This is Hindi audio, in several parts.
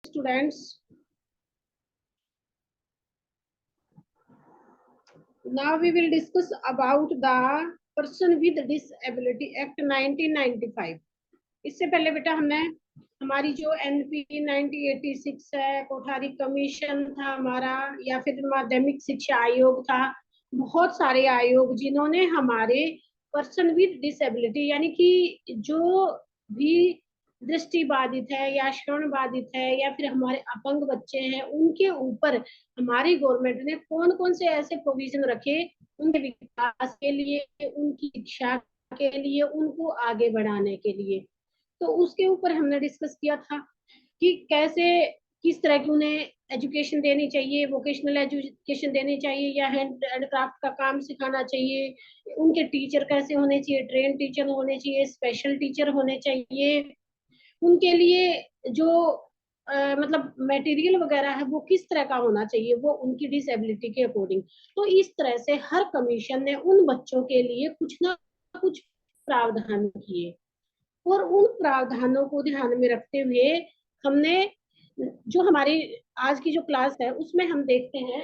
students, now we will discuss about the Person with Disability Act 1995. इससे पहले बेटा हमने हमारी जो NP 1986 है, कोठारी कमीशन था हमारा, या फिर माध्यमिक शिक्षा आयोग था, बहुत सारे आयोग जिन्होंने हमारे पर्सन विद डिसेबिलिटी यानी कि जो भी दृष्टि बाधित है या श्रवण बाधित है या फिर हमारे अपंग बच्चे हैं, उनके ऊपर हमारी गवर्नमेंट ने कौन कौन से ऐसे प्रोविजन रखे उनके विकास के लिए, उनकी शिक्षा के लिए, उनको आगे बढ़ाने के लिए। तो उसके ऊपर हमने डिस्कस किया था कि कैसे किस तरह की उन्हें एजुकेशन देनी चाहिए, वोकेशनल एजुकेशन देनी चाहिए या हैंड एंड क्राफ्ट का काम सिखाना चाहिए, उनके टीचर कैसे होने चाहिए, ट्रेन टीचर होने चाहिए, स्पेशल टीचर होने चाहिए, उनके लिए जो मतलब मटेरियल वगैरह है वो किस तरह का होना चाहिए, वो उनकी डिसेबिलिटी के अकॉर्डिंग। तो इस तरह से हर कमीशन ने उन बच्चों के लिए कुछ ना कुछ प्रावधान किए, और उन प्रावधानों को ध्यान में रखते हुए हमने जो हमारी आज की जो क्लास है उसमें हम देखते हैं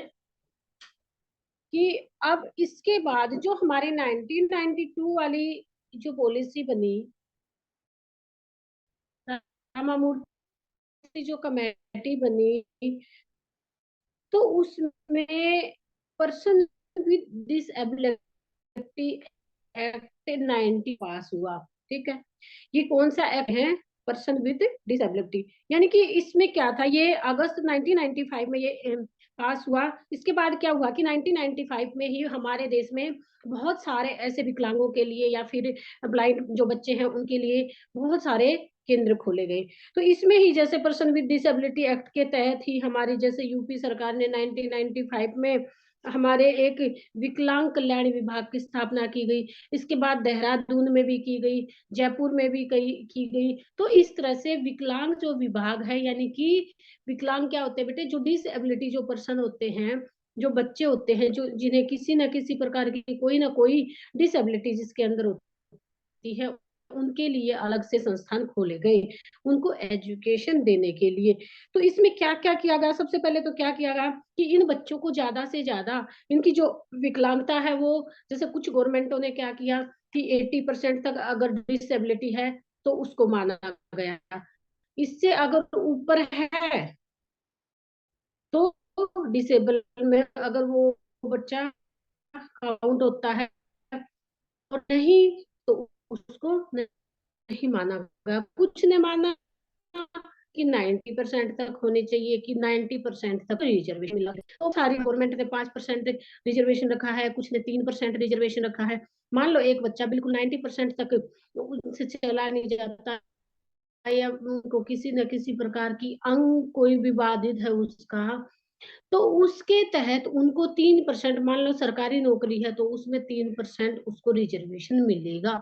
कि अब इसके बाद जो हमारी 1992 वाली जो पॉलिसी बनी, रामामूर्ति जो कमेटी बनी, तो उसमें पर्सन विद डिसेबिलिटी एक्ट 90 पास हुआ। ठीक है, ये कौन सा एक्ट है? Person with disability. यानी कि इसमें क्या था, ये अगस्त 1995 में ये पास हुआ। इसके बाद क्या हुआ कि 1995 में ही हमारे देश में बहुत सारे ऐसे विकलांगों के लिए या फिर ब्लाइंड जो बच्चे हैं उनके लिए बहुत सारे केंद्र खोले गए। तो इसमें ही जैसे पर्सन विद डिसेबिलिटी एक्ट के तहत ही हमारी जैसे यूपी सरकार ने 1995 में हमारे एक विकलांग कल्याण विभाग की स्थापना की गई। इसके बाद देहरादून में भी की गई, जयपुर में भी की गई। तो इस तरह से विकलांग जो विभाग है, यानी कि विकलांग क्या होते हैं बेटे, जो डिसेबिलिटी जो पर्सन होते हैं, जो बच्चे होते हैं, जो जिन्हें किसी न किसी प्रकार की कोई ना कोई डिसेबिलिटी जिसके अंदर होती है, उनके लिए अलग से संस्थान खोले गए उनको एजुकेशन देने के लिए। तो इसमें क्या क्या किया गया? सबसे पहले तो क्या किया गया कि इन बच्चों को ज्यादा से ज्यादा इनकी जो विकलांगता है वो, जैसे कुछ गवर्नमेंटों ने क्या किया कि 80% तक अगर डिसेबिलिटी है तो उसको माना गया, इससे अगर ऊपर है तो डिसेबल में अगर वो बच्चा काउंट होता है, और नहीं तो उसको नहीं माना गया। कुछ ने माना कि 90% तक होने चाहिए, कि 90% तक रिजर्वेशन मिला। तो सारी गवर्नमेंट ने 5% रिजर्वेशन रखा है, कुछ ने 3% रिजर्वेशन रखा है। मान लो एक बच्चा बिल्कुल 90% तक उनसे चला नहीं जाता, या उनको किसी न किसी प्रकार की अंग कोई भी बाधित है उसका, तो उसके तहत उनको 3%, मान लो सरकारी नौकरी है तो उसमें 3% उसको रिजर्वेशन मिलेगा।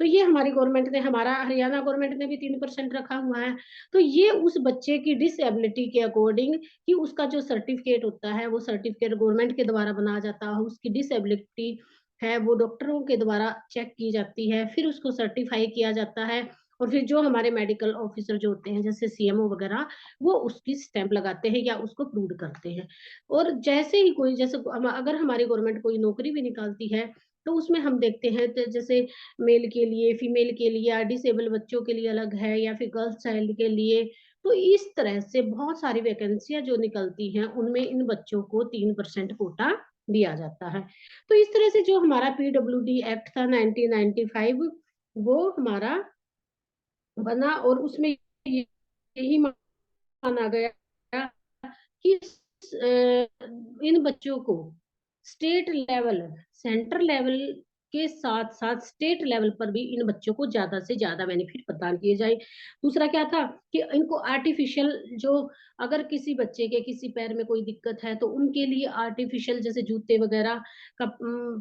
तो ये हमारी गवर्नमेंट ने, हमारा हरियाणा गवर्नमेंट ने भी 3% रखा हुआ है। तो ये उस बच्चे की डिसेबिलिटी के अकॉर्डिंग, कि उसका जो सर्टिफिकेट होता है वो सर्टिफिकेट गवर्नमेंट के द्वारा बनाया जाता है, उसकी डिसेबिलिटी है वो डॉक्टरों के द्वारा चेक की जाती है, फिर उसको सर्टिफाई किया जाता है, और फिर जो हमारे मेडिकल ऑफिसर जो होते हैं जैसे CMO वगैरह, वो उसकी स्टैंप लगाते हैं या उसको प्रूव करते हैं। और जैसे ही कोई, जैसे अगर हमारी गवर्नमेंट कोई नौकरी भी निकालती है तो उसमें हम देखते हैं तो जैसे मेल के लिए, फीमेल के लिए, या डिसेबल बच्चों के लिए अलग है, या फिर गर्ल्स चाइल्ड के लिए। तो इस तरह से बहुत सारी वैकेंसियां जो निकलती हैं उनमें इन बच्चों को 3% कोटा दिया जाता है। तो इस तरह से जो हमारा PWD एक्ट था 1995, वो हमारा बना, और उसमें यही माना गया कि इन बच्चों को स्टेट लेवल, सेंट्रल लेवल के साथ साथ स्टेट लेवल पर भी इन बच्चों को ज्यादा से ज्यादा बेनिफिट प्रदान किए जाए। दूसरा क्या था कि इनको आर्टिफिशियल जो, अगर किसी बच्चे के किसी पैर में कोई दिक्कत है तो उनके लिए आर्टिफिशियल जैसे जूते वगैरह का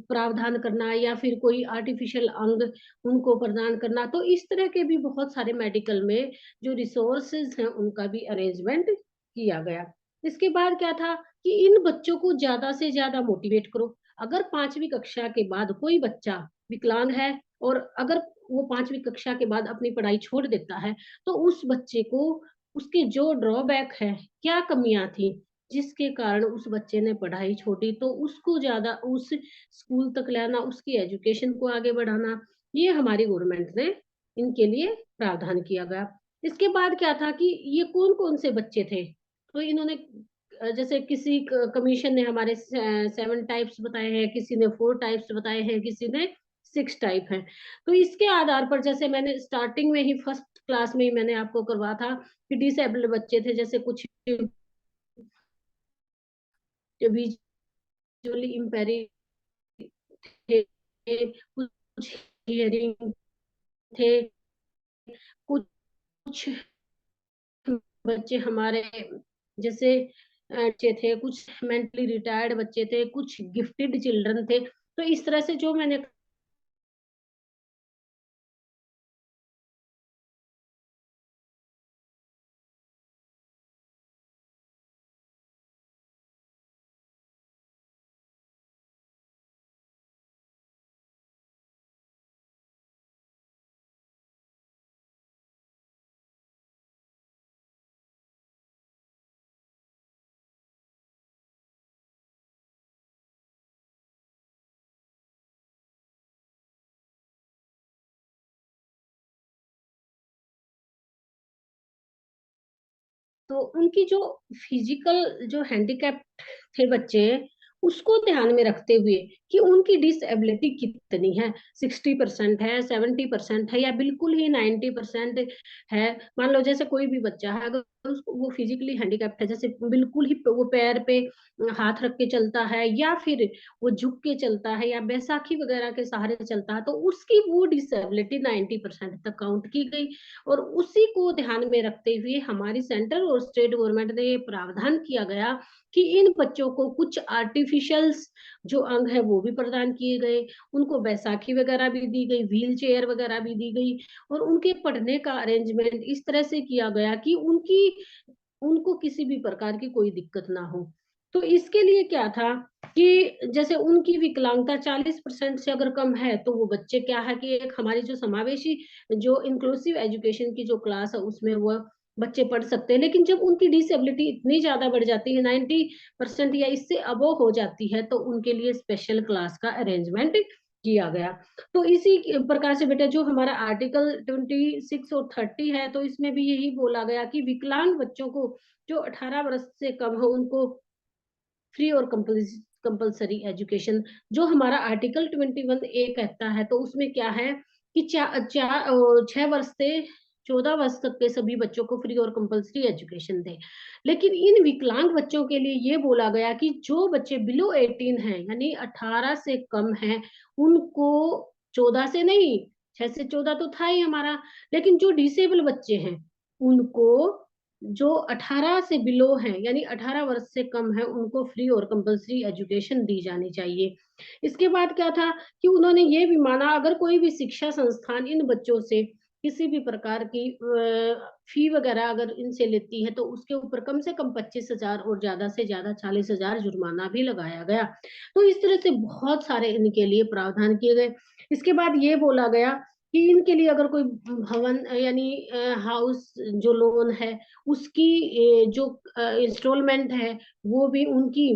प्रावधान करना, या फिर कोई आर्टिफिशियल अंग उनको प्रदान करना। तो इस तरह के भी बहुत सारे मेडिकल में जो रिसोर्सेज हैं उनका भी अरेंजमेंट किया गया। इसके बाद क्या था कि इन बच्चों को ज्यादा से ज्यादा मोटिवेट करो। अगर 5वीं कक्षा के बाद कोई बच्चा विकलांग है, और अगर वो 5वीं कक्षा के बाद अपनी पढ़ाई छोड़ देता है, तो उस बच्चे को उसके जो ड्रॉबैक है, क्या कमियां थी जिसके कारण उस बच्चे ने पढ़ाई छोड़ी, तो उसको ज्यादा उस स्कूल तक लाना, उसकी एजुकेशन को आगे बढ़ाना, ये हमारी गवर्नमेंट ने इनके लिए प्रावधान किया गया। इसके बाद क्या था कि ये कौन कौन से बच्चे थे, तो इन्होंने जैसे किसी कमीशन ने हमारे 7 टाइप्स बताए हैं, किसी ने 4 टाइप्स बताए हैं, किसी ने 6 टाइप है। तो इसके आधार पर, जैसे मैंने स्टार्टिंग में ही फर्स्ट क्लास में ही मैंने आपको करवा था कि डिसेबल्ड बच्चे थे, जैसे कुछ विजुअली इम्पेयर्ड थे, कुछ हियरिंग थे, कुछ बच्चे हमारे जैसे बच्चे थे, कुछ मेंटली रिटायर्ड बच्चे थे, कुछ गिफ्टेड चिल्ड्रन थे। तो इस तरह से जो मैंने तो उनकी जो फिजिकल जो हैंडीकैप थे बच्चे, उसको ध्यान में रखते हुए कि उनकी डिसएबिलिटी कितनी है, 60% है, 70% है, या बिल्कुल ही 90% है। मान लो जैसे कोई भी बच्चा है, अगर उसको वो फिजिकली हैंडीकैप्ट है, जैसे बिल्कुल ही वो पैर पे हाथ रख के चलता है, या फिर वो झुक के चलता है, या बैसाखी वगैरह के सहारे चलता है, तो उसकी वो डिसएबिलिटी 90% तक काउंट की गई। और उसी को ध्यान में रखते हुए हमारी सेंट्रल और स्टेट गवर्नमेंट ने ये प्रावधान किया गया कि इन बच्चों को कुछ आर्टिफिशियल्स जो अंग है वो भी प्रदान किए गए, उनको बैसाखी वगैरह भी दी गई, व्हील चेयर वगैरह भी दी गई, और उनके पढ़ने का अरेंजमेंट इस तरह से किया गया कि उनकी उनको किसी भी प्रकार की कोई दिक्कत ना हो। तो इसके लिए क्या था कि जैसे उनकी विकलांगता 40% से अगर कम है, तो वो बच्चे क्या है कि एक हमारी जो समावेशी जो इंक्लूसिव एजुकेशन की जो क्लास है उसमें वो बच्चे पढ़ सकते हैं। लेकिन जब उनकी डिसेबिलिटी इतनी ज्यादा बढ़ जाती है, 90% या इससे अबो हो जाती है, तो उनके लिए स्पेशल क्लास का अरेंजमेंट किया गया। तो इसी प्रकार से बेटा जो हमारा आर्टिकल 26 और 30 है, तो इसमें भी यही बोला गया कि विकलांग बच्चों को जो 18 वर्ष से कम हो, उनको फ्री और कंपल्सरी एजुकेशन, जो हमारा आर्टिकल 21A कहता है, तो उसमें क्या है कि 6 वर्ष से 14 वर्ष तक के सभी बच्चों को फ्री और कंपल्सरी एजुकेशन दे। लेकिन इन विकलांग बच्चों के लिए ये बोला गया कि जो बच्चे बिलो 18 हैं, यानी 18 से कम हैं, उनको 14 से नहीं, 6 से 14 तो था ही हमारा, लेकिन जो डिसेबल बच्चे हैं उनको, जो 18 से बिलो है, यानी 18 वर्ष से कम है, उनको फ्री और कंपल्सरी एजुकेशन दी जानी चाहिए। इसके बाद क्या था कि उन्होंने ये भी माना, अगर कोई भी शिक्षा संस्थान इन बच्चों से किसी भी प्रकार की फी वगैरह अगर इनसे लेती है, तो उसके ऊपर कम से कम 25,000 और ज्यादा से ज्यादा 40,000 जुर्माना भी लगाया गया। तो इस तरह से बहुत सारे इनके लिए प्रावधान किए गए। इसके बाद ये बोला गया कि इनके लिए अगर कोई भवन यानी हाउस जो लोन है, उसकी जो इंस्टॉलमेंट है वो भी उनकी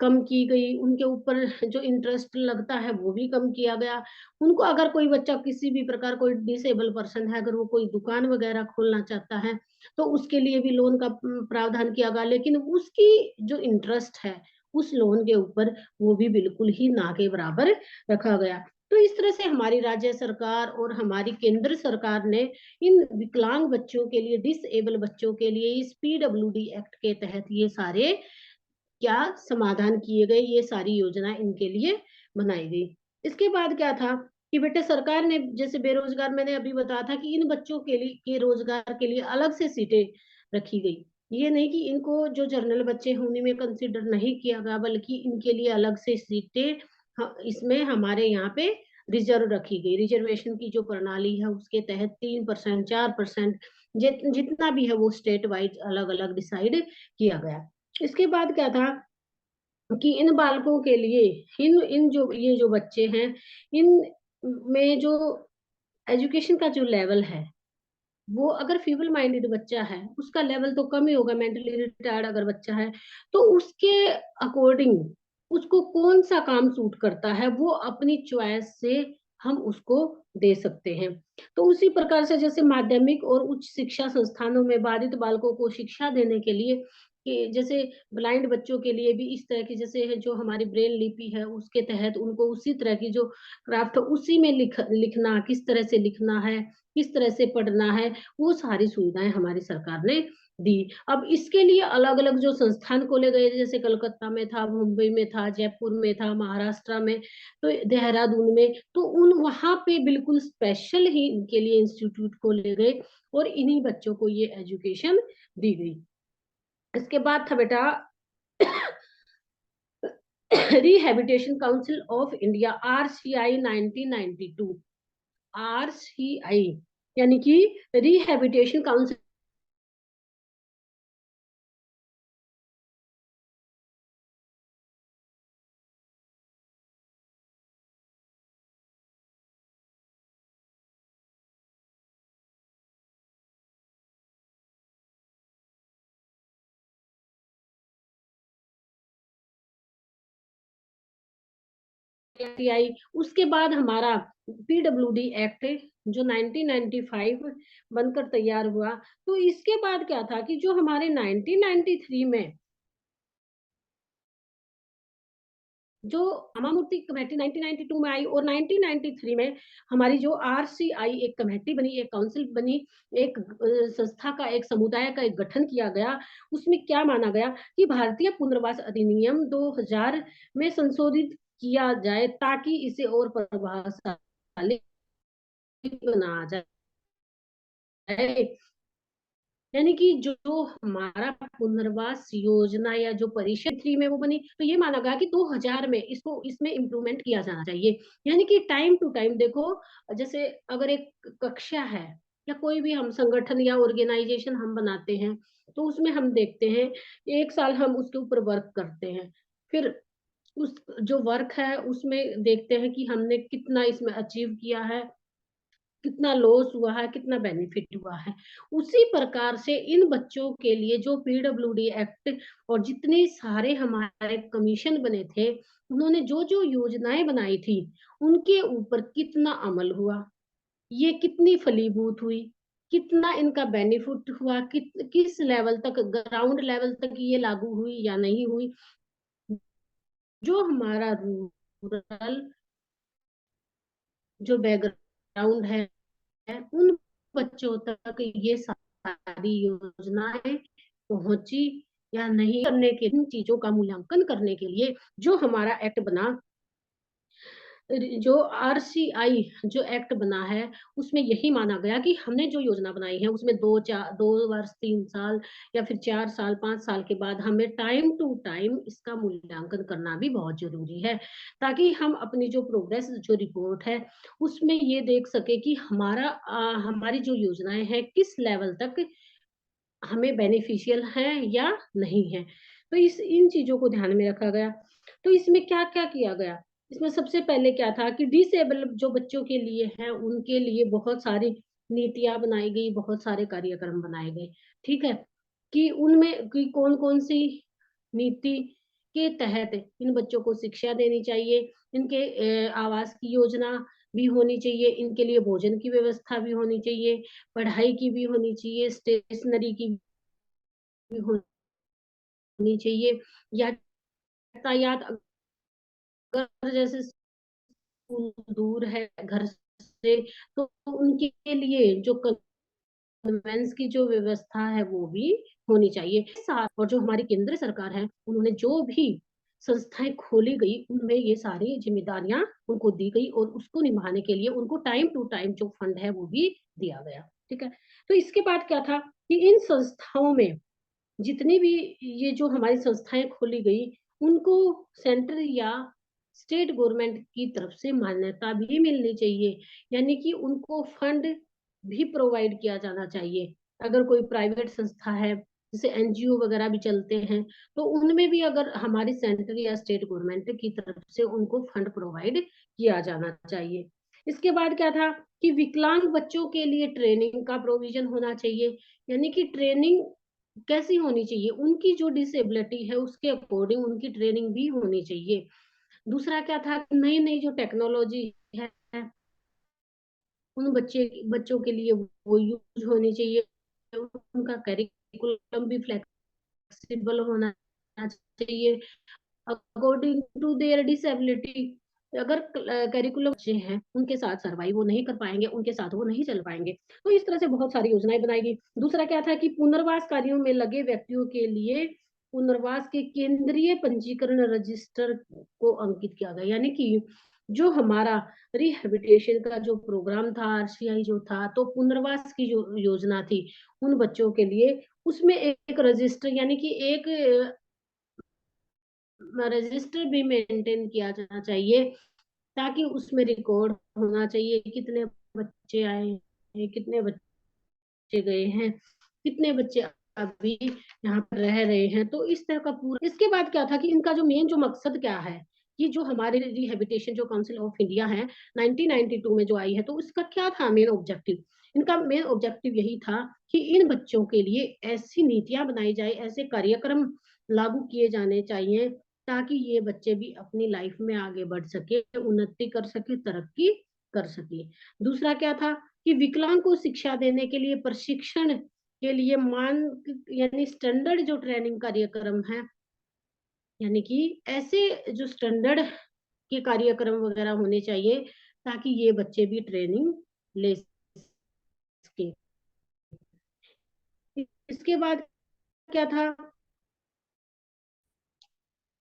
कम की गई, उनके ऊपर जो इंटरेस्ट लगता है वो भी कम किया गया। उनको अगर कोई बच्चा किसी भी प्रकार, कोई डिसेबल पर्सन है, अगर वो कोई दुकान वगैरह खोलना चाहता है, तो उसके लिए भी लोन का प्रावधान किया गया, लेकिन उसकी जो इंटरेस्ट है उस लोन के ऊपर, वो भी बिल्कुल ही ना के बराबर रखा गया। तो इस तरह से हमारी राज्य सरकार और हमारी केंद्र सरकार ने इन विकलांग बच्चों के लिए, डिसेबल बच्चों के लिए इस पीडब्ल्यूडी एक्ट के तहत ये सारे क्या समाधान किए गए, ये सारी योजना इनके लिए बनाई गई। इसके बाद क्या था कि बेटे सरकार ने, जैसे बेरोजगार मैंने अभी बताया था कि इन बच्चों के लिए के रोजगार के लिए अलग से सीटें रखी गई। ये नहीं कि इनको जो जनरल बच्चे हैं उन्हीं में कंसिडर नहीं किया गया, बल्कि इनके लिए अलग से सीटें इसमें हमारे यहाँ पे रिजर्व रखी गई। रिजर्वेशन की जो प्रणाली है उसके तहत 3%, 4%, जितना भी है वो स्टेट वाइज अलग अलग डिसाइड किया गया। इसके बाद क्या था कि इन बालकों के लिए, इन इन जो ये जो बच्चे हैं, इन में जो एजुकेशन का जो लेवल है वो अगर फीबल माइंडेड बच्चा है, उसका लेवल तो कम ही होगा, मेंटली रिटायर्ड अगर बच्चा है, तो उसके अकॉर्डिंग उसको कौन सा काम सूट करता है, वो अपनी चॉइस से हम उसको दे सकते हैं। तो उसी प्रकार से जैसे माध्यमिक और उच्च शिक्षा संस्थानों में बाधित बालकों को शिक्षा देने के लिए, कि जैसे ब्लाइंड बच्चों के लिए भी इस तरह की, जैसे है जो हमारी ब्रेल लिपि है, उसके तहत उनको उसी तरह की जो क्राफ्ट है, उसी में लिखना, किस तरह से लिखना है, किस तरह से पढ़ना है, वो सारी सुविधाएं हमारी सरकार ने दी। अब इसके लिए अलग अलग जो संस्थान खोले गए, जैसे कलकत्ता में था, मुंबई में था, जयपुर में था, महाराष्ट्र में, तो देहरादून में, तो उन वहां पे बिल्कुल स्पेशल ही इनके लिए इंस्टीट्यूट खोले गए और इन्हीं बच्चों को ये एजुकेशन दी गई। इसके बाद था बेटा rehabilitation council of India, RCI 1992। RCI यानी कि रिहेबिटेशन काउंसिल आई। उसके बाद हमारा PWD एक्ट जो 1995 बनकर तैयार हुआ। तो इसके बाद क्या था कि जो हमारे 1993 में जो अमामूर्ति कमेटी 1992 में आई, और 1993 में हमारी जो RCI एक कमेटी बनी, एक काउंसिल बनी, एक संस्था का, एक समुदाय का एक गठन किया गया। उसमें क्या माना गया कि भारतीय पुनर्वास अधिनियम 2000 में संशोधित किया जाए ताकि इसे और प्रभावशाली बनाया जाए। यानी कि जो हमारा पुनर्वास योजना या जो परिषद 3 में वो बनी, तो ये माना गया कि 2000 में इसको, इसमें इम्प्रूवमेंट किया जाना चाहिए। यानी कि टाइम टू टाइम देखो, जैसे अगर एक कक्षा है या कोई भी हम संगठन या ऑर्गेनाइजेशन हम बनाते हैं, तो उसमें हम देखते हैं 1 साल हम उसके ऊपर वर्क करते हैं, फिर उस जो वर्क है उसमें देखते हैं कि हमने कितना इसमें अचीव किया है, कितना लॉस हुआ है, कितना बेनिफिट हुआ है। उसी प्रकार से इन बच्चों के लिए जो PWD एक्ट और जितने सारे हमारे कमीशन बने थे, उन्होंने जो जो योजनाएं बनाई थी, उनके ऊपर कितना अमल हुआ, ये कितनी फलीभूत हुई, कितना इनका बेनिफिट हुआ, किस लेवल तक, ग्राउंड लेवल तक ये लागू हुई या नहीं हुई, जो हमारा रूरल जो बैकग्राउंड है, उन बच्चों तक ये सारी योजनाएं पहुंची या नहीं, करने के इन चीजों का मूल्यांकन करने के लिए जो हमारा एक्ट बना, जो RCI जो एक्ट बना है, उसमें यही माना गया कि हमने जो योजना बनाई है उसमें 2 वर्ष 3 साल या फिर 4 साल 5 साल के बाद हमें टाइम टू टाइम इसका मूल्यांकन करना भी बहुत जरूरी है, ताकि हम अपनी जो प्रोग्रेस जो रिपोर्ट है उसमें ये देख सके कि हमारी जो योजनाएं हैं किस लेवल तक हमें बेनिफिशियल है या नहीं है। तो इस इन चीजों को ध्यान में रखा गया। तो इसमें क्या क्या किया गया, इसमें सबसे पहले क्या था कि डिसेबल जो बच्चों के लिए है, उनके लिए बहुत सारी नीतियां बनाई गई, बहुत सारे कार्यक्रम बनाए गए। ठीक है, कि उनमें कि कौन कौन सी नीति के तहत इन बच्चों को शिक्षा देनी चाहिए, इनके आवास की योजना भी होनी चाहिए, इनके लिए भोजन की व्यवस्था भी होनी चाहिए, पढ़ाई की भी होनी चाहिए, स्टेशनरी की भी होनी चाहिए, यातायात अगर जैसे स्कूल दूर है घर से, तो उनके लिए जो कन्वेंस की जो व्यवस्था है वो भी होनी चाहिए साथ। और जो हमारी केंद्र सरकार है, उन्होंने जो भी संस्थाएं खोली गई, उनमें ये सारी जिम्मेदारियां उनको दी गई और उसको निभाने के लिए उनको टाइम टू टाइम जो फंड है वो भी दिया गया। ठीक है, तो इसके बाद क्या था कि इन संस्थाओं में जितनी भी ये जो हमारी संस्थाएं खोली गई, उनको सेंट्रल या स्टेट गवर्नमेंट की तरफ से मान्यता भी मिलनी चाहिए, यानी कि उनको फंड भी प्रोवाइड किया जाना चाहिए। अगर कोई प्राइवेट संस्था है, जैसे NGO वगैरह भी चलते हैं, तो उनमें भी अगर हमारी सेंट्रल या स्टेट गवर्नमेंट की तरफ से उनको फंड प्रोवाइड किया जाना चाहिए। इसके बाद क्या था कि विकलांग बच्चों के लिए ट्रेनिंग का प्रोविजन होना चाहिए, यानी कि ट्रेनिंग कैसी होनी चाहिए, उनकी जो डिसेबिलिटी है उसके अकॉर्डिंग उनकी ट्रेनिंग भी होनी चाहिए। दूसरा क्या था, नई नई जो टेक्नोलॉजी है उन बच्चों के लिए वो यूज होनी चाहिए, उनका करिकुलम भी फ्लेक्सिबल होना चाहिए अकॉर्डिंग टू देयर डिसेबिलिटी। अगर करिकुलम अच्छे हैं उनके साथ सर्वाइव वो नहीं कर पाएंगे, उनके साथ वो नहीं चल पाएंगे। तो इस तरह से बहुत सारी योजनाएं बनाई गई। दूसरा क्या था कि पुनर्वास कार्यों में लगे व्यक्तियों के लिए पुनर्वास के केंद्रीय पंजीकरण रजिस्टर को अंकित किया गया, यानी कि जो हमारा रिहेबिलिटेशन का जो प्रोग्राम था, आरसीआई जो था, तो पुनर्वास की जो योजना थी उन बच्चों के लिए, उसमें एक रजिस्टर यानी कि एक रजिस्टर भी मेंटेन किया जाना चाहिए, ताकि उसमें रिकॉर्ड होना चाहिए कितने बच्चे आए हैं, कितने बच्चे गए हैं, कितने बच्चे अभी यहाँ पर रह रहे हैं। तो इस तरह का पूरा, इसके बाद क्या था कि इनका जो मेन जो मकसद क्या है, कि जो हमारे रिहेबिलिटेशन जो काउंसिल ऑफ इंडिया है 1992 में जो आई है, तो इसका क्या था मेन ऑब्जेक्टिव। इनका मेन ऑब्जेक्टिव यही था कि इन बच्चों के लिए ऐसी नीतियां बनाई जाए, ऐसे कार्यक्रम लागू किए जाने चाहिए, ताकि ये बच्चे भी अपनी लाइफ में आगे बढ़ सके, उन्नति कर सके, तरक्की कर सके। दूसरा क्या था कि विकलांग को शिक्षा देने के लिए प्रशिक्षण के लिए मान यानी स्टैंडर्ड जो ट्रेनिंग कार्यक्रम है, यानी कि ऐसे जो स्टैंडर्ड के कार्यक्रम वगैरह होने चाहिए, ताकि ये बच्चे भी ट्रेनिंग ले सके। इसके बाद क्या था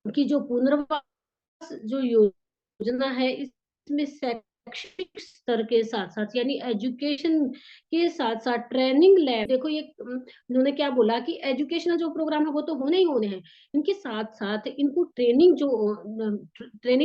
कि जो पुनर्वास जो योजना है, इसमें शैक्षिक स्तर के साथ साथ यानी एजुकेशन के साथ साथ ट्रेनिंग लैब, देखो ये इन्होंने क्या बोला कि एजुकेशनल जो प्रोग्राम है वो तो होने ही होने हैं, इनके साथ साथ इनको ट्रेनिंग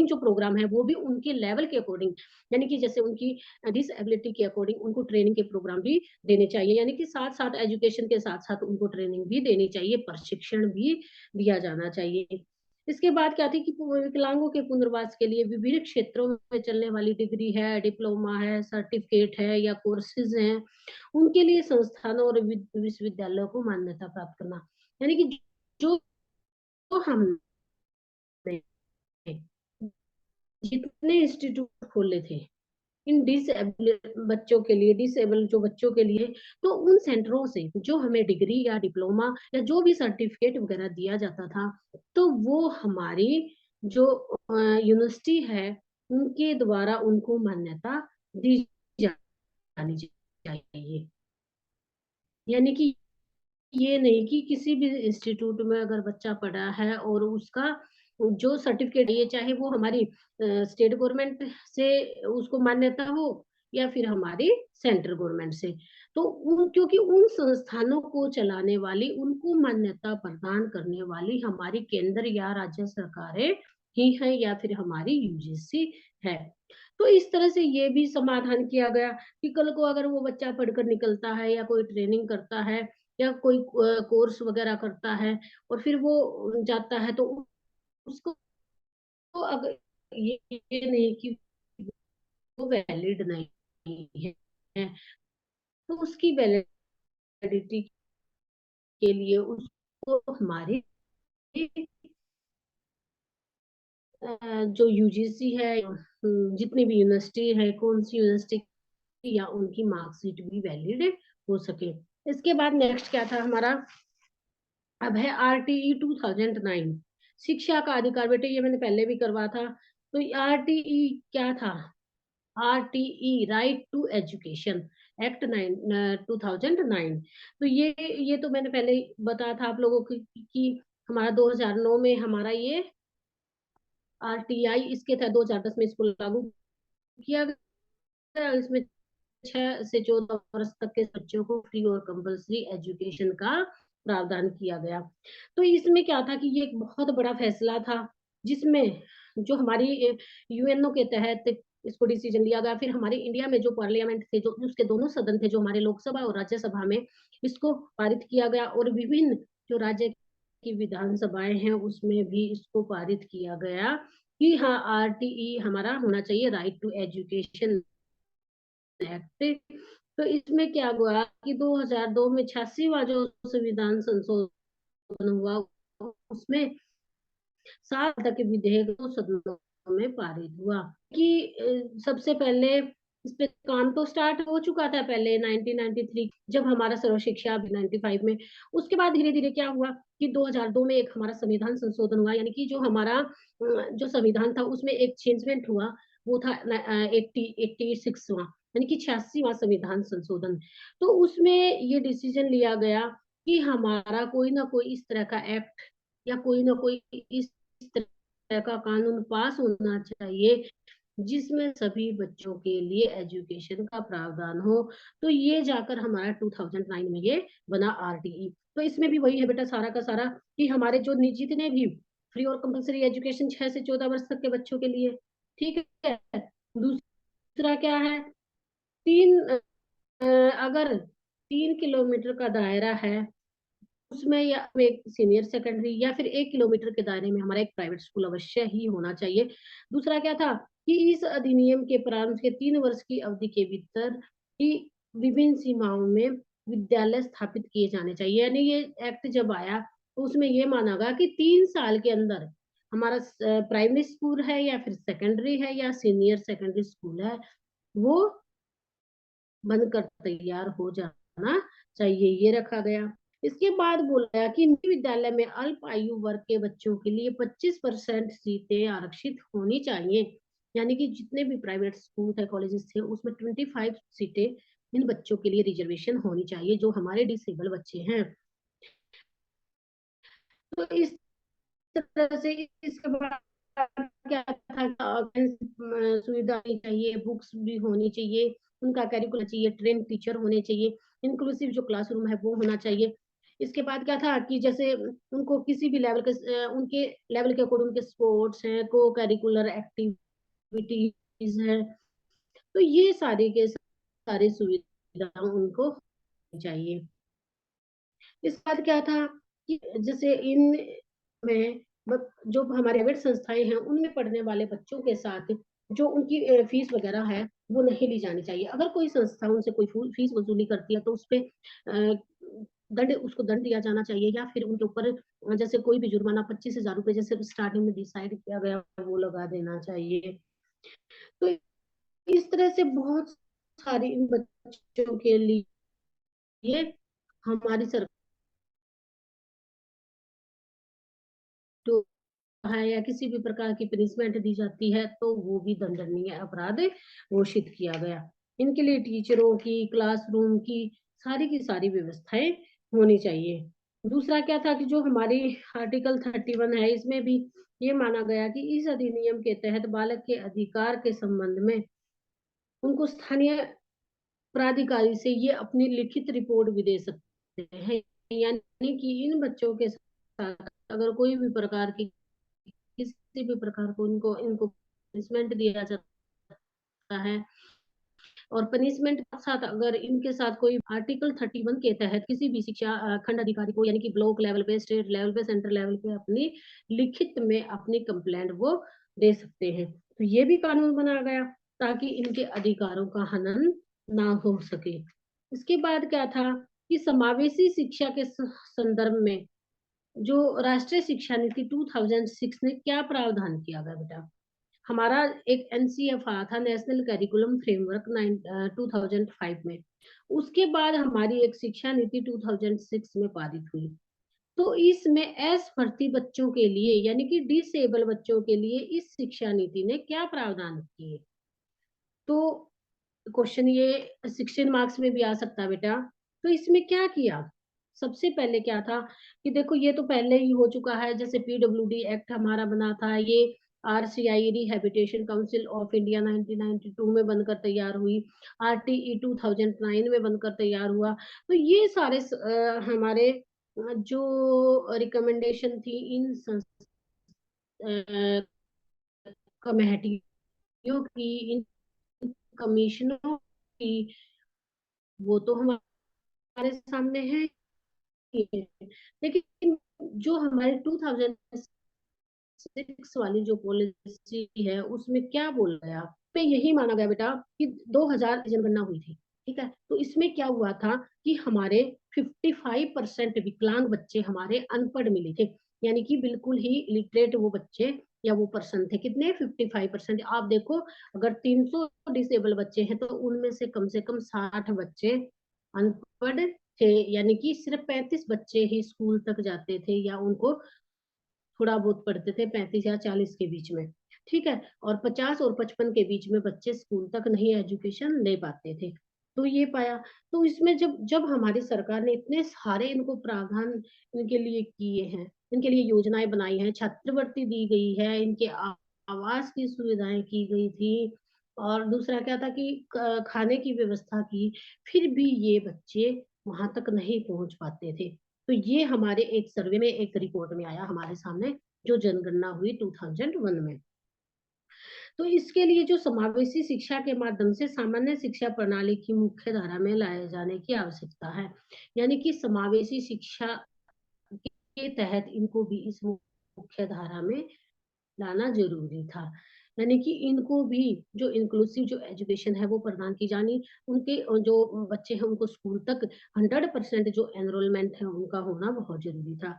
जो प्रोग्राम है वो भी उनके लेवल के अकॉर्डिंग, यानी कि जैसे उनकी डिसएबिलिटी के अकॉर्डिंग उनको ट्रेनिंग के प्रोग्राम भी देने चाहिए, यानी कि साथ साथ एजुकेशन के साथ साथ उनको ट्रेनिंग भी देनी चाहिए, प्रशिक्षण भी दिया जाना चाहिए। इसके बाद क्या थी कि विकलांगों के पुनर्वास के लिए विभिन्न क्षेत्रों में चलने वाली डिग्री है, डिप्लोमा है, सर्टिफिकेट है या कोर्सेज हैं, उनके लिए संस्थानों और विश्वविद्यालयों को मान्यता प्राप्त करना, यानी कि जो हमने जितने इंस्टीट्यूट खोले थे इन डिसेबल बच्चों के लिए, डिसेबल जो बच्चों के लिए, तो उन सेंटरों से जो हमें डिग्री या डिप्लोमा या जो भी सर्टिफिकेट वगैरह दिया जाता था, तो वो हमारी जो यूनिवर्सिटी है उनके द्वारा उनको मान्यता दी जानी चाहिए। यानी कि ये नहीं कि किसी भी इंस्टीट्यूट में अगर बच्चा पढ़ा है और उसका जो सर्टिफिकेट है, चाहे वो हमारी स्टेट गवर्नमेंट से उसको मान्यता हो या फिर हमारी सेंट्रल गवर्नमेंट से, तो क्योंकि उन संस्थानों को चलाने वाली, उनको मान्यता प्रदान करने वाली हमारी केंद्र या राज्य सरकारें ही है या फिर हमारी यूजीसी है। तो इस तरह से ये भी समाधान किया गया कि कल को अगर वो बच्चा पढ़कर निकलता है या कोई ट्रेनिंग करता है या कोई कोर्स वगैरह करता है और फिर वो जाता है, तो उसको अगर ये नहीं कि वो वैलिड नहीं है, तो उसकी वैलिडिटी के लिए उसको हमारी जो यूजीसी है, जितनी भी यूनिवर्सिटी है, कौन सी यूनिवर्सिटी या उनकी मार्कशीट भी वैलिड हो सके। इसके बाद नेक्स्ट क्या था हमारा, अब है आरटीई 2009, शिक्षा का अधिकार। बेटे ये मैंने पहले भी करवा था। तो आरटीई क्या था, RTE right to education act 2009। तो ये तो मैंने पहले ही बताया था आप लोगों को कि हमारा 2009 में हमारा ये आरटीआई इसके तहत 2010 में इसको लागू किया गया। इसमें 6 से 14 वर्ष तक के बच्चों को फ्री और कंपल्सरी एजुकेशन का प्रावधान किया गया। तो इसमें क्या था कि ये एक बहुत बड़ा फैसला था, जिसमें जो हमारी यूएनओ के तहत इसको डिसीजन लिया गया। फिर हमारे इंडिया में जो पार्लियामेंट थे, जो उसके दोनों सदन थे, जो हमारे लोकसभा और राज्यसभा में, इसको पारित किया गया और विभिन्न जो राज्य की विधानसभाएं हैं उसमें भी इसको पारित किया गया कि हाँ आरटीई हमारा होना चाहिए, राइट टू एजुकेशन एक्ट। तो इसमें क्या हुआ कि 2002 में 86वां जो संविधान संशोधन हुआ, उसमें 7 तक के विधेयक दो सदनों में पारित हुआ। कि सबसे पहले इस पे काम तो स्टार्ट हो चुका था पहले 1993, जब हमारा सर्व शिक्षा 95 में। उसके बाद धीरे धीरे क्या हुआ कि 2002 में एक हमारा संविधान संशोधन हुआ, यानी कि जो हमारा जो संविधान था उसमें एक चेंजमेंट हुआ, वो था 86वां, यानी कि 86वां संविधान संशोधन। तो उसमें ये डिसीजन लिया गया कि हमारा कोई ना कोई इस तरह का एक्ट या कोई ना कोई इस तरह का कानून पास होना चाहिए जिसमें सभी बच्चों के लिए एजुकेशन का प्रावधान हो। तो ये जाकर हमारा 2009 में ये बना आरटीई। तो इसमें भी वही है बेटा सारा का सारा कि हमारे जो जितने भी फ्री और कंपलसरी एजुकेशन 6 से 14 वर्ष तक के बच्चों के लिए, ठीक है। दूसरा क्या है, तीन अगर 3 किलोमीटर का दायरा है उसमें, या एक सीनियर सेकेंडरी, या फिर 1 किलोमीटर के दायरे में हमारा एक प्राइवेट स्कूल अवश्य ही होना चाहिए। दूसरा क्या था कि इस अधिनियम के प्रारंभ के 3 वर्ष की अवधि के भीतर ही विभिन्न सीमाओं में विद्यालय स्थापित किए जाने चाहिए। यानी ये एक्ट जब आया तो उसमें ये माना गया कि 3 साल के अंदर हमारा प्राइमरी स्कूल है या फिर सेकेंडरी है या सीनियर सेकेंडरी स्कूल है, वो बनकर तैयार हो जाना चाहिए, ये रखा गया। इसके बाद बोला गया कि निजी विद्यालय में अल्प आयु वर्ग के बच्चों के लिए 25% सीटें आरक्षित होनी चाहिए। यानी कि जितने भी प्राइवेट स्कूल थे, कॉलेजेस थे, उसमें 25 सीटें इन बच्चों के लिए रिजर्वेशन होनी चाहिए जो हमारे डिसेबल बच्चे हैं। तो इस तरह से इसके बाद क्या था, सुविधा होनी चाहिए, बुक्स भी होनी चाहिए, उनका करिकुलर चाहिए, ट्रेन टीचर होने चाहिए, इंक्लूसिव जो क्लासरूम है वो होना चाहिए। इसके बाद क्या था कि जैसे उनको किसी भी लेवल के, उनके लेवल के अकॉर्डिंग उनके स्पोर्ट्स हैं, को करिकुलर एक्टिविटीज हैं, तो ये सारे के सारी सुविधा उनको चाहिए। इसके बाद क्या था कि जैसे इन में जो हमारे प्राइवेट संस्थाएं हैं उनमें पढ़ने वाले बच्चों के साथ जो उनकी फीस वगैरह है वो नहीं ली जानी चाहिए। अगर कोई संस्था उनसे कोई फीस वसूली करती है तो उस पर दंड, उसको दंड दिया जाना चाहिए, या फिर उनके ऊपर जैसे कोई भी जुर्माना 25,000 रुपए जैसे स्टार्टिंग में डिसाइड किया गया वो लगा देना चाहिए। तो इस तरह से बहुत सारी इन बच्चों के लिए हमारी सरकार है या किसी भी प्रकार की पनिशमेंट दी जाती है तो वो भी दंडनीय अपराध घोषित किया गया। इनके लिए टीचरों की, क्लासरूम की सारी व्यवस्थाएं होनी चाहिए। दूसरा क्या था कि जो हमारी आर्टिकल 31 है, इसमें भी ये माना गया कि इस अधिनियम के तहत बालक के अधिकार के संबंध में उनको स्थानीय प्राधिकारी से ये अपनी लिखित रिपोर्ट भी दे सकते हैं। यानी कि इन बच्चों के साथ अगर कोई भी प्रकार की, किसी भी प्रकार को इनको इनको पनिशमेंट दिया जाता है, और पनिशमेंट के साथ अगर इनके साथ कोई आर्टिकल 31 के तहत किसी भी शिक्षा खंड अधिकारी को, यानी कि ब्लॉक लेवल पे, स्टेट लेवल पे, सेंट्रल लेवल पे अपनी लिखित में अपनी कंप्लेंट वो दे सकते हैं। तो ये भी कानून बना गया ताकि इनके अधिकारों का हनन ना हो सके। इसके बाद क्या था कि समावेशी शिक्षा के संदर्भ में जो राष्ट्रीय शिक्षा नीति 2006 ने क्या प्रावधान किया गया बेटा। हमारा एक एनसीएफ आया था, नेशनल करिकुलम फ्रेमवर्क 2005 में। उसके बाद हमारी एक शिक्षा नीति 2006 में पारित हुई। तो इसमें एस भर्ती बच्चों के लिए, यानी कि डिसेबल बच्चों के लिए इस शिक्षा नीति ने क्या प्रावधान किए। तो क्वेश्चन ये 16 मार्क्स में भी आ सकता है बेटा। तो इसमें क्या किया, सबसे पहले क्या था कि देखो ये तो पहले ही हो चुका है, जैसे पीडब्ल्यूडी एक्ट हमारा बना था, ये RCI rehabilitation council of India 1992 में बनकर तैयार हुई, आरटीई 2009 में बनकर तैयार हुआ। तो ये सारे हमारे जो रिकमेंडेशन थी इन कमेटियों की, इन कमीशनों की, वो तो हमारे सामने है ही है। लेकिन जो हमारे 2006 वाली जो पॉलिसी है उसमें क्या बोला गया पे यही माना गया बेटा कि 2000 जनगणना हुई थी, ठीक है। तो इसमें क्या हुआ था कि हमारे 55% विकलांग बच्चे हमारे अनपढ़ मिले थे, यानी कि बिल्कुल ही इलिटरेट वो बच्चे या वो पर्सन थे। कितने? 55%। आप देखो, अगर 300 डिसेबल बच्चे हैं तो उनमें से कम 60 बच्चे अनपढ़ थे, यानी कि सिर्फ 35 बच्चे ही स्कूल तक जाते थे या उनको थोड़ा बहुत पढ़ते थे, 35 या 40 के बीच में, ठीक है। और 50 और 55 के बीच में बच्चे स्कूल तक नहीं एजुकेशन ले पाते थे। तो ये पाया। तो इसमें जब जब हमारी सरकार ने इतने सारे इनको प्रावधान इनके लिए किए हैं, इनके लिए योजनाएं बनाई हैं, छात्रवृत्ति दी गई है, इनके आवास की सुविधाएं की गई थी, और दूसरा क्या था कि खाने की व्यवस्था की, फिर भी ये बच्चे वहां तक नहीं पहुंच पाते थे। तो ये हमारे एक सर्वे में, एक रिपोर्ट में आया हमारे सामने, जो जनगणना हुई 2001 में। तो इसके लिए जो समावेशी शिक्षा के माध्यम से सामान्य शिक्षा प्रणाली की मुख्य धारा में लाए जाने की आवश्यकता है, यानी कि समावेशी शिक्षा के तहत इनको भी इस मुख्य धारा में लाना जरूरी था। यानी कि इनको भी जो इंक्लूसिव जो एजुकेशन है वो प्रदान की जानी, उनके जो बच्चे हैं उनको स्कूल तक 100% जो एनरोलमेंट है उनका होना बहुत जरूरी था।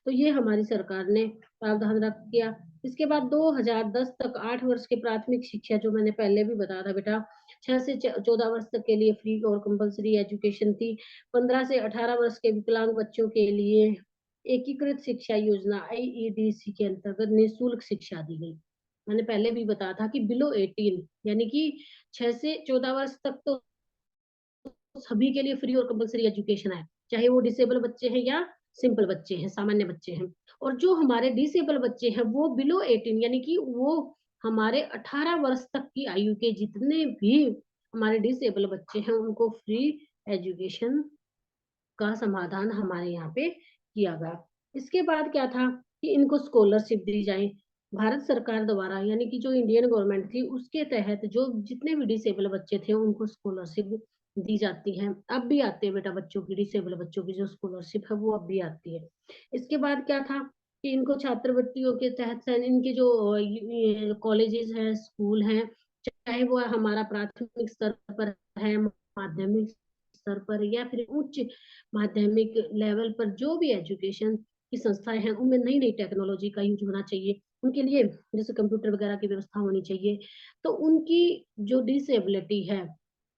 तो ये हमारी सरकार ने प्रावधान रख किया। इसके बाद 2010 तक 8 वर्ष की प्राथमिक शिक्षा, जो मैंने पहले भी बताया था बेटा, 6 से 14 वर्ष तक के लिए फ्री और कंपलसरी एजुकेशन थी। 15 से 18 वर्ष के विकलांग बच्चों के लिए एकीकृत शिक्षा योजना आईईडीसी के अंतर्गत निःशुल्क शिक्षा दी गई। मैंने पहले भी बताया था कि बिलो 18, यानी कि 6 से 14 वर्ष तक तो सभी के लिए फ्री और कंपलसरी एजुकेशन है, चाहे वो डिसेबल बच्चे हैं या सिंपल बच्चे हैं, सामान्य बच्चे हैं। और जो हमारे डिसेबल बच्चे हैं वो बिलो 18, यानी कि वो हमारे 18 वर्ष तक की आयु के जितने भी हमारे डिसेबल बच्चे हैं उनको फ्री एजुकेशन का समाधान हमारे यहाँ पे किया गया। इसके बाद क्या था कि इनको स्कॉलरशिप दी जाए भारत सरकार द्वारा, यानी कि जो इंडियन गवर्नमेंट थी उसके तहत जो जितने भी डिसेबल बच्चे थे उनको स्कॉलरशिप दी जाती है। अब भी आते हैं बेटा बच्चों की, डिसेबल बच्चों की जो स्कॉलरशिप है वो अब भी आती है। इसके बाद क्या था कि इनको छात्रवृत्तियों के तहत इनके जो कॉलेजेस हैं, स्कूल हैं, चाहे वो हमारा प्राथमिक स्तर पर है, माध्यमिक स्तर पर या फिर उच्च माध्यमिक लेवल पर, जो भी एजुकेशन की संस्थाएं हैं उनमें नई नई टेक्नोलॉजी का यूज होना चाहिए उनके लिए, जैसे कंप्यूटर वगैरह की व्यवस्था होनी चाहिए। तो उनकी जो डिसेबिलिटी है,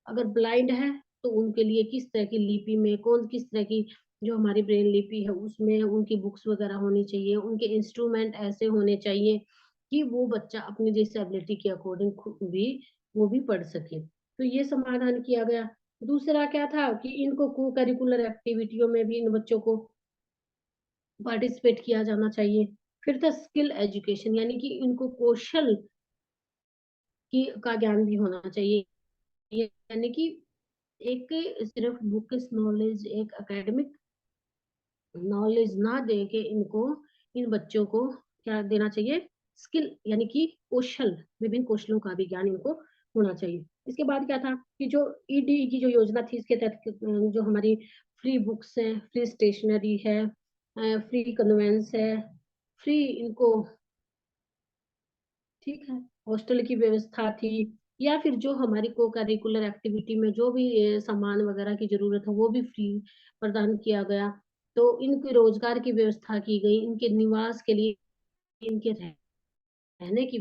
अगर ब्लाइंड है तो उनके लिए किस तरह की लिपि में, कौन किस तरह की जो हमारी ब्रेन लिपि है उसमें उनकी बुक्स वगैरह होनी चाहिए, उनके इंस्ट्रूमेंट ऐसे होने चाहिए कि वो बच्चा अपनी डिसेबिलिटी के अकॉर्डिंग भी वो भी पढ़ सके। तो ये समाधान किया गया। दूसरा क्या था कि इनको को करिकुलर एक्टिविटियों में भी इन बच्चों को पार्टिसिपेट किया जाना चाहिए। फिर था स्किल एजुकेशन, यानी कि इनको कौशल की का ज्ञान भी होना चाहिए, यानी कि एक सिर्फ बुक्स नॉलेज, एक एकेडमिक नॉलेज ना दे के इनको, इन बच्चों को क्या देना चाहिए? स्किल, यानी कि कौशल, विभिन्न कौशलों का भी ज्ञान इनको होना चाहिए। इसके बाद क्या था कि जो ईडी की जो योजना थी इसके तहत जो हमारी फ्री बुक्स है, फ्री स्टेशनरी है, फ्री कन्वेंस है, फ्री इनको, ठीक है, हॉस्टल की व्यवस्था थी, या फिर जो हमारी को करिकुलर एक्टिविटी में जो भी सामान वगैरह की जरूरत है वो भी फ्री प्रदान किया गया। तो इनके रोजगार की व्यवस्था की गई, इनके निवास के लिए, इनके रहने की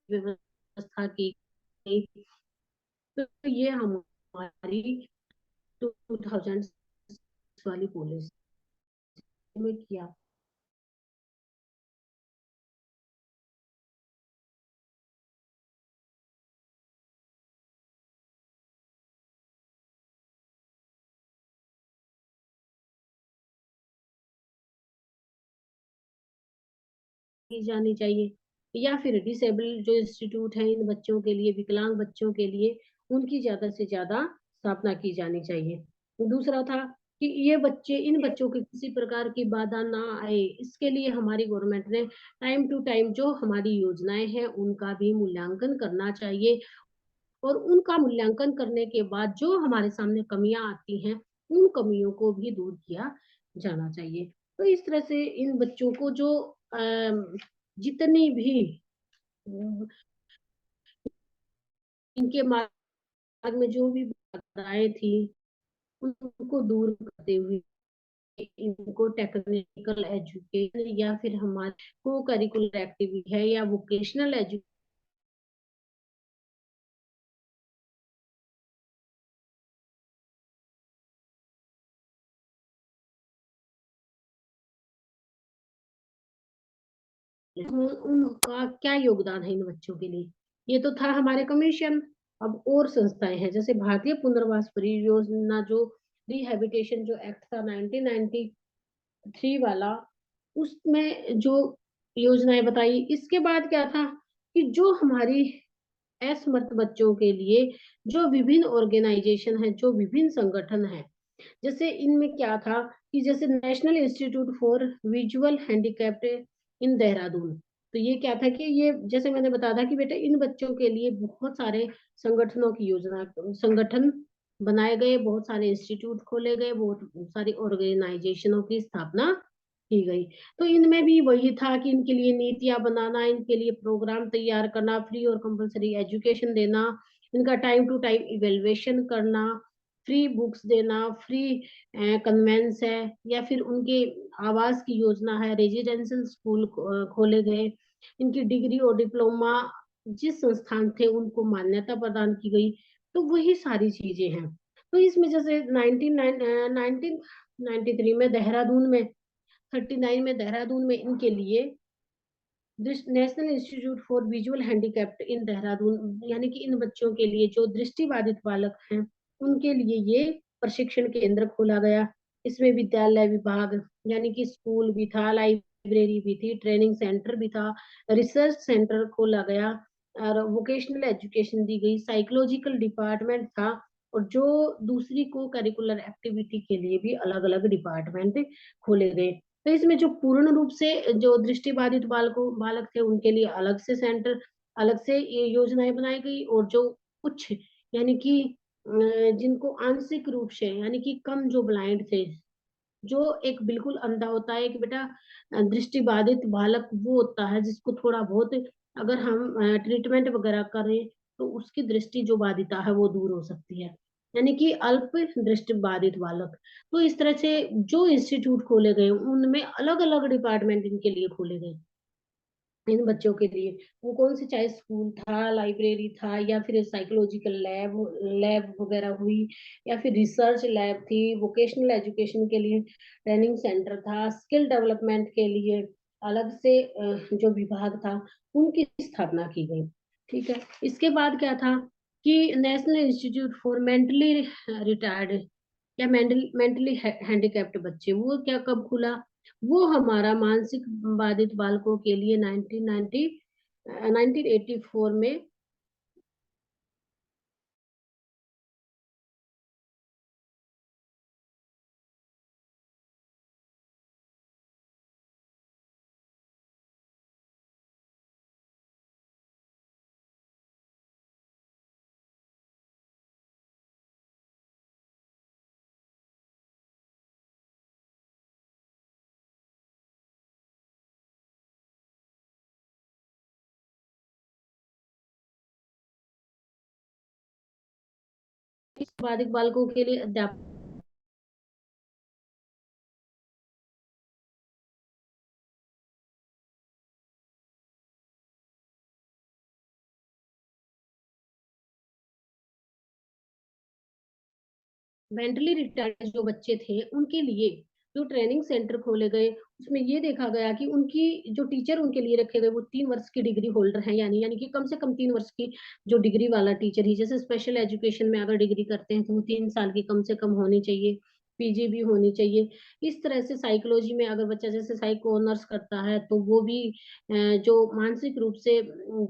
व्यवस्था की गई। तो ये हमारी 2000 वाली पॉलिसी में किया की जानी चाहिए, या फिर डिसेबल जो इंस्टीट्यूट है इन बच्चों के लिए, विकलांग बच्चों के लिए, उनकी ज्यादा से ज्यादा स्थापना की जानी चाहिए। दूसरा था कि ये बच्चे, इन बच्चों की किसी प्रकार की बाधा ना आए, इसके लिए हमारी गवर्नमेंट ने टाइम टू टाइम जो हमारी योजनाएं हैं उनका भी मूल्यांकन करना चाहिए, और उनका मूल्यांकन करने के बाद जो हमारे सामने कमियां आती हैं उन कमियों को भी दूर किया जाना चाहिए। तो इस तरह से इन बच्चों को जो जितनी भी इनके मार्ग में जो भी बाधाएं थी उनको दूर करते हुए इनको टेक्निकल एजुकेशन या फिर हमारे को करिकुलर एक्टिविटी है या वोकेशनल एजुकेशन उनका क्या योगदान है इन बच्चों के लिए। ये तो था हमारे कमीशन। अब और संस्थाएं हैं जैसे भारतीय पुनर्वास परियोजना जो रिहैबिटेशन जो एक्ट था 1993 वाला, उसमें जो योजनाएं बताई। इसके बाद क्या था कि जो हमारी असमर्थ बच्चों के लिए जो विभिन्न ऑर्गेनाइजेशन है, जो विभिन्न संगठन है, जैसे इनमें क्या था कि जैसे National Institute for Visual Handicapped in Dehradun, तो ये क्या था कि ये जैसे मैंने बताया था कि बेटा इन बच्चों के लिए बहुत सारे संगठनों की योजना संगठन बनाए गए, बहुत सारे इंस्टीट्यूट खोले गए, बहुत सारी ऑर्गेनाइजेशनों की स्थापना की गई। तो इनमें भी वही था कि इनके लिए नीतियां बनाना, इनके लिए प्रोग्राम तैयार करना, फ्री और कंपलसरी एजुकेशन देना, इनका टाइम टू टाइम इवेल्युएशन करना, फ्री बुक्स देना, फ्री कन्वेंस है, या फिर उनके आवास की योजना है, रेजिडेंशियल स्कूल खोले गए, इनकी डिग्री और डिप्लोमा जिस संस्थान थे उनको मान्यता प्रदान की गई। तो वही सारी चीजें हैं। तो इसमें जैसे 1993 में देहरादून में 39 में देहरादून में इनके लिए National Institute for Visual Handicapped in Dehradun, यानी कि इन बच्चों के लिए जो दृष्टिबाधित बालक हैं उनके लिए ये प्रशिक्षण केंद्र खोला गया। इसमें विद्यालय विभाग यानी कि स्कूल भी था, लाइब्रेरी भी थी, ट्रेनिंग सेंटर भी था, रिसर्च सेंटर खोला गया और वोकेशनल एजुकेशन दी गई, साइकोलॉजिकल डिपार्टमेंट था, और जो दूसरी को करिकुलर एक्टिविटी के लिए भी अलग अलग डिपार्टमेंट खोले गए। तो इसमें जो पूर्ण रूप से जो दृष्टिबाधित बालक थे उनके लिए अलग से सेंटर, अलग से ये योजनाएं बनाई गई, और जो कुछ यानी कि जिनको आंशिक रूप से यानी कि कम जो ब्लाइंड थे, जो एक बिल्कुल अंधा होता है कि बेटा दृष्टिबाधित बालक वो होता है जिसको थोड़ा बहुत अगर हम ट्रीटमेंट वगैरह करें तो उसकी दृष्टि जो बाधिता है वो दूर हो सकती है, यानी कि अल्प दृष्टि बाधित बालक। तो इस तरह से जो इंस्टीट्यूट खोले गए उनमें अलग अलग डिपार्टमेंट इनके लिए खोले गए इन बच्चों के लिए। वो कौन से, चाहे स्कूल था, लाइब्रेरी था, या फिर साइकोलॉजिकल लैब लैब वगैरह हुई, या फिर रिसर्च लैब थी, वोकेशनल एजुकेशन के लिए ट्रेनिंग सेंटर था, स्किल डेवलपमेंट के लिए अलग से जो विभाग था उनकी स्थापना की गई। ठीक है। इसके बाद क्या था कि national Institute for mentally retired या मेंटली हैंडिकैप्ड बच्चे, वो क्या कब खुला? वो हमारा मानसिक बाधित बालकों के लिए 1984 में। इस बाधित बालकों के लिए अध्यापक मेंटली रिटायर्ड जो बच्चे थे उनके लिए जो ट्रेनिंग सेंटर खोले गए, उसमें ये देखा गया कि उनकी जो टीचर उनके लिए रखे गए वो 3 वर्ष की डिग्री होल्डर हैं, यानी यानी कि कम से कम 3 वर्ष की जो डिग्री वाला टीचर ही, जैसे स्पेशल एजुकेशन में अगर डिग्री करते हैं तो वो 3 साल की कम से कम होनी चाहिए, पीजी भी होनी चाहिए। इस तरह से साइकोलॉजी में अगर बच्चा जैसे साइको ऑनर्स करता है तो वो भी जो मानसिक रूप से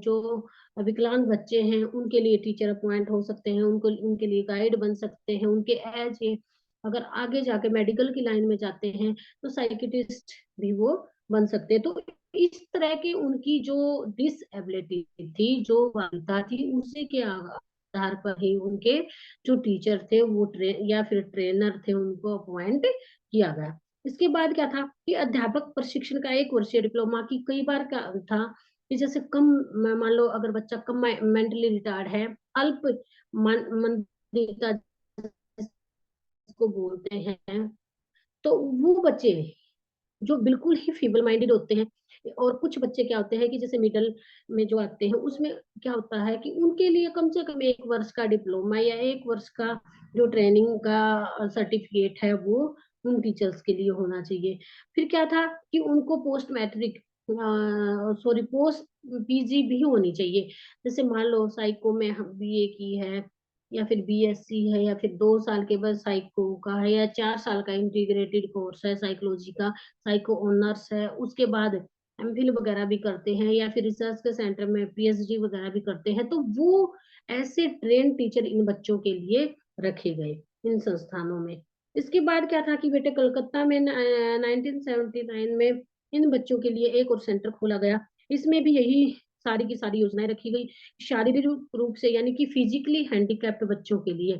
जो विकलांग बच्चे हैं उनके लिए टीचर अपॉइंट हो सकते हैं, उनको उनके लिए गाइड बन सकते हैं, उनके एज ए अगर आगे जाके मेडिकल की लाइन में जाते हैं तो साइकियाट्रिस्ट भी वो बन सकते हैं। तो इस तरह की उनकी जो डिसएबिलिटी थी, जो बाध्यता थी, उसी के आधार पर ही उनके जो टीचर थे वो या फिर ट्रेनर थे उनको अपॉइंट किया गया। इसके बाद क्या था कि अध्यापक प्रशिक्षण का 1 वर्षीय डिप्लोमा की कई बार क्या था कि जैसे कम मान लो अगर बच्चा कम मेंटली रिटार्ड है, अल्प मंदिता को बोलते हैं, तो वो बच्चे जो बिल्कुल ही फीबल माइंडेड होते हैं, और कुछ बच्चे क्या होते हैं कि जैसे मिडल में जो आते हैं, उसमें क्या होता है कि उनके लिए कम से कम 1 वर्ष का डिप्लोमा या 1 वर्ष का जो ट्रेनिंग का सर्टिफिकेट है वो उन टीचर्स के लिए होना चाहिए। फिर क्या था कि उनको post matric, sorry, post PG भी होनी चाहिए। जैसे मान लो साइको में हम बीए की है, या फिर बीएससी है, या फिर 2 साल के बाद साइको का है, या 4 साल का इंटीग्रेटेड कोर्स है साइकोलॉजी का, साइको ऑनर्स है, उसके बाद एमफिल वगैरह भी करते हैं, या फिर रिसर्च के सेंटर में पीएचडी वगैरह भी करते हैं, तो वो ऐसे ट्रेन टीचर इन बच्चों के लिए रखे गए इन संस्थानों में। इसके बाद क्या था कि बेटे कलकत्ता में 1979 में इन बच्चों के लिए एक और सेंटर खोला गया। इसमें भी यही सारी की सारी योजनाएं रखी गई, शारीरिक रूप से यानी कि फिजिकली हैंडीकैप्ड बच्चों के लिए।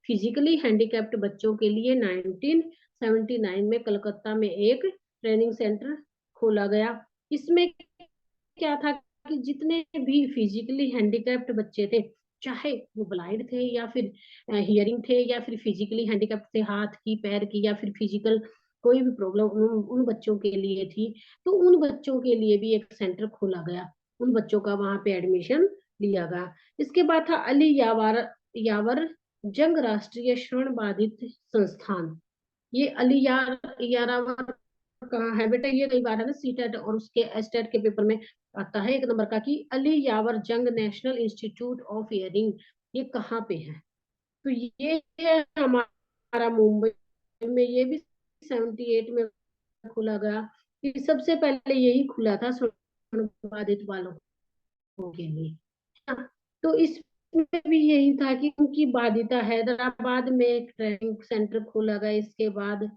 फिजिकली हैंडीकैप्ड बच्चों के लिए 1979 में कलकत्ता में एक ट्रेनिंग सेंटर खोला गया। इसमें क्या था कि जितने भी फिजिकली हैंडीकैप्ड बच्चे थे, चाहे वो ब्लाइंड थे या फिर हियरिंग थे या फिर फिजिकली हैंडीकैप्ड थे, हाथ की, पैर की, या फिर फिजिकल कोई भी प्रॉब्लम उन बच्चों के लिए थी, तो उन बच्चों के लिए भी एक सेंटर खोला गया, उन बच्चों का वहां पे एडमिशन लिया गया। इसके बाद था अली यावर जंग राष्ट्रीय श्रवण बाधित संस्थान। ये अली यारावर कहाँ है बेटा? ये कई बार है ना सीटेट और उसके एस्टेट के पेपर में आता है 1 नंबर का कि अली यावर जंग नेशनल इंस्टीट्यूट ऑफ हियरिंग, ये कहाँ पे है? तो ये है हमारा मुंबई में, ये भी 78 में खुला गया। ये सबसे पहले यही खुला था श्रवण बाधित वालों के लिए। हाँ, तो इसमें भी यही था कि उनकी बाधिता, हैदराबाद में एक ट्रेनिंग सेंटर खोला गया इसके बाद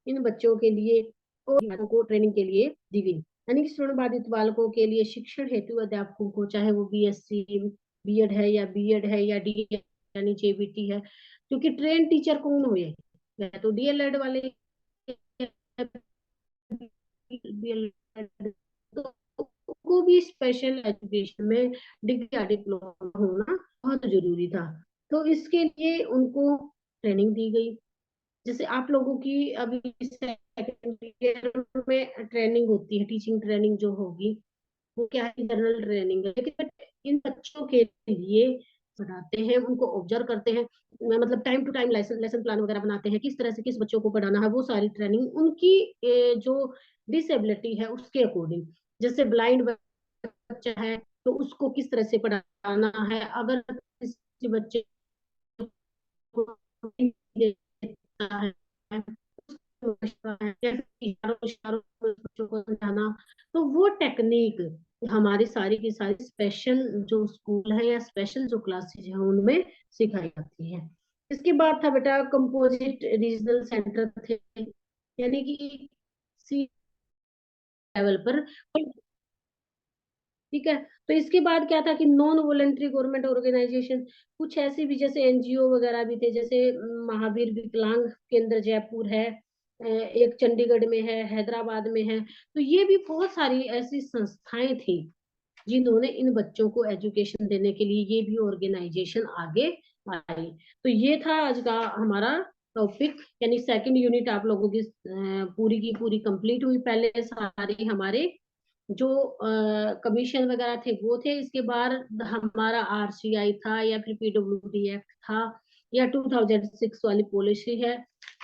इन बच्चों के लिए, और को ट्रेनिंग के लिए दी गई। यानी कि श्रवण बाधित बालकों के लिए शिक्षण हेतु अध्यापकों को, चाहे वो बीएससी बीएड है या बीएड है या डी यानी जेबीटी है, क्योंकि ट्रेन टीचर कौन हुए, या तो डीएलएड वाले, डीएलएड, तो को भी स्पेशल एजुकेशन में डिग्री या डिप्लोमा होना बहुत जरूरी था। तो इसके लिए उनको ट्रेनिंग दी गई। जैसे आप लोगों की अभी सेकेंड ईयर में ट्रेनिंग होती है, टीचिंग ट्रेनिंग जो होगी वो क्या है, जनरल ट्रेनिंग है, लेकिन इन बच्चों के लिए पढ़ाते हैं, उनको ऑब्जर्व करते हैं, मतलब time to time lesson lesson plan वगैरह बनाते हैं, किस तरह से किस बच्चों को पढ़ाना है, वो सारी ट्रेनिंग उनकी जो डिसेबिलिटी है उसके अकॉर्डिंग। जैसे ब्लाइंड बच्चा है तो उसको किस तरह से पढ़ाना है, अगर किसी बच्चे को देता है बच्चों को समझाना, तो वो टेक्निक हमारी सारी की सारी स्पेशल जो स्कूल है या स्पेशल जो क्लासेज है उनमें सिखाई जाती है। इसके बाद था बेटा कंपोजिट रीजनल सेंटर थे, यानी कि सी लेवल पर। ठीक है, तो इसके बाद क्या था कि नॉन वॉलेंट्री गवर्नमेंट ऑर्गेनाइजेशन, कुछ ऐसी भी जैसे एनजीओ वगैरह भी थे, जैसे महावीर विकलांग केंद्र जयपुर है, एक चंडीगढ़ में है, हैदराबाद में है, तो ये भी बहुत सारी ऐसी संस्थाएं थी जिन्होंने इन बच्चों को एजुकेशन देने के लिए ये भी ऑर्गेनाइजेशन आगे आई। तो ये था आज का हमारा टॉपिक, यानी सेकंड यूनिट आप लोगों की पूरी की पूरी कंप्लीट हुई। पहले सारी हमारे जो कमीशन वगैरह थे वो थे, इसके बाद हमारा आरसीआई था, या फिर पीडब्ल्यूडी एक्ट था, या 2006 वाली पॉलिसी है,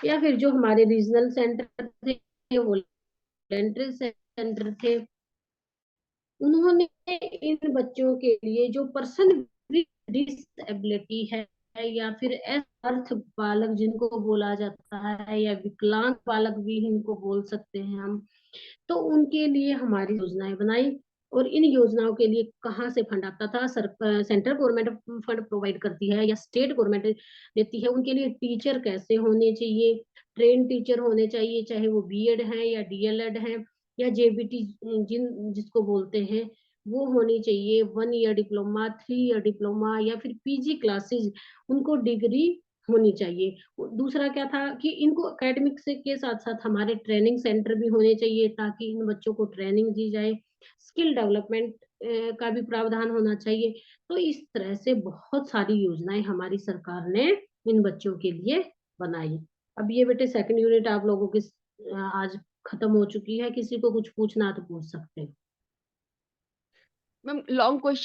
या फिर जो हमारे रीजनल सेंटर थे वो वॉलंटरी सेंटर थे। उन्होंने इन बच्चों के लिए जो पर्सन डिसेबिलिटी है, या फिर अर्थ बालक जिनको बोला जाता है, या विकलांग बालक भी इनको बोल सकते हैं हम, तो उनके लिए हमारी योजनाएं बनाई। और इन योजनाओं के लिए कहाँ से फंड आता था? सेंट्रल गवर्नमेंट फंड प्रोवाइड करती है या स्टेट गवर्नमेंट देती है। उनके लिए टीचर कैसे होने चाहिए? ट्रेन टीचर होने चाहिए, चाहे वो बीएड है या डीएलएड है या जेबीटी जिसको बोलते हैं, वो होनी चाहिए। 1 ईयर डिप्लोमा, 3 ईयर डिप्लोमा, या फिर पीजी क्लासेज, उनको डिग्री होनी चाहिए। दूसरा क्या था कि इनको एकेडमिक्स के साथ साथ हमारे ट्रेनिंग सेंटर भी होने चाहिए, ताकि इन बच्चों को ट्रेनिंग दी जाए। स्किल डेवलपमेंट का भी प्रावधान होना चाहिए। तो इस तरह से बहुत सारी योजनाएं हमारी सरकार ने इन बच्चों के लिए बनाई। अब ये बेटे सेकंड यूनिट आप लोगों की आज खत्म हो चुकी है। किसी को कुछ पूछना है तो पूछ सकते हैं। Ma'am long question